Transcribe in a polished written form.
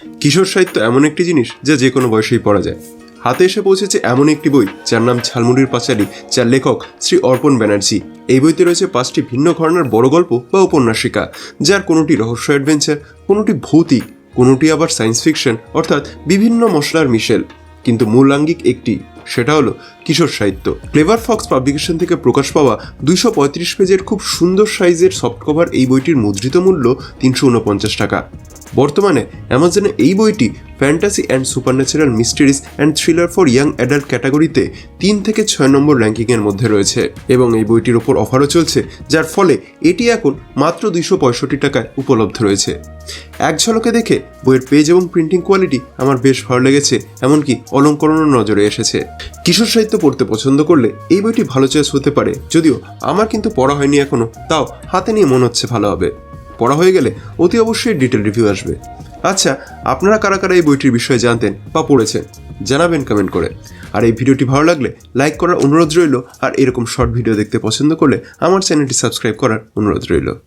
কিশোর সাহিত্য এমন একটি জিনিস যা যে কোনো বয়সেই পড়া যায়। হাতে এসে পৌঁছেছে এমন একটি বই যার নাম ঝালমুড়ির পাঁচালী, যার লেখক শ্রী অর্পণ ব্যানার্জি। এই বইতে রয়েছে 5টি ভিন্ন ঘরানার বড় গল্প বা উপন্যাসিকা, যার কোনোটি রহস্য অ্যাডভেঞ্চার, কোনোটি ভৌতিক, কোনোটি আবার সায়েন্স ফিকশন, অর্থাৎ বিভিন্ন মশলার মিশেল। কিন্তু মূল আঙ্গিক একটি, সেটা হলো কিশোর সাহিত্য। ক্লেভার ফক্স পাবলিকেশন থেকে প্রকাশ পাওয়া 235 পেজের খুব সুন্দর সাইজের সফট কভার এই বইটির মুদ্রিত মূল্য 349 টাকা। বর্তমানে অ্যামাজনে এই বইটি fantasy and supernatural mysteries and thriller for young adult ক্যাটাগরিতে 3 থেকে 6 নম্বর র্যাঙ্কিংয়ের মধ্যে রয়েছে এবং এই বইটির ওপর অফারও চলছে, যার ফলে এটি এখন মাত্র 265 টাকায় উপলব্ধ রয়েছে। এক ঝলকে দেখে বইয়ের পেজ এবং প্রিন্টিং কোয়ালিটি আমার বেশ ভালো লেগেছে, এমনকি অলঙ্করণও নজরে এসেছে। কিশোর সাহিত্য পড়তে পছন্দ করলে এই বইটি ভালো চয়েস হতে পারে, যদিও আমার কিন্তু পড়া হয়নি এখনো, তাও হাতে নিয়ে মনে হচ্ছে ভালো হবে। পড়া হয়ে গেলে অতি অবশ্যই ডিটেল রিভিউ আসবে। আচ্ছা, আপনারা কারা কারা এই বইটির বিষয়ে জানতেন বা পড়েছেন জানাবেন কমেন্ট করে। আর এই ভিডিওটি ভালো লাগলে লাইক করার অনুরোধ রইল, আর এরকম শর্ট ভিডিও দেখতে পছন্দ করলে আমার চ্যানেলটি সাবস্ক্রাইব করার অনুরোধ রইল।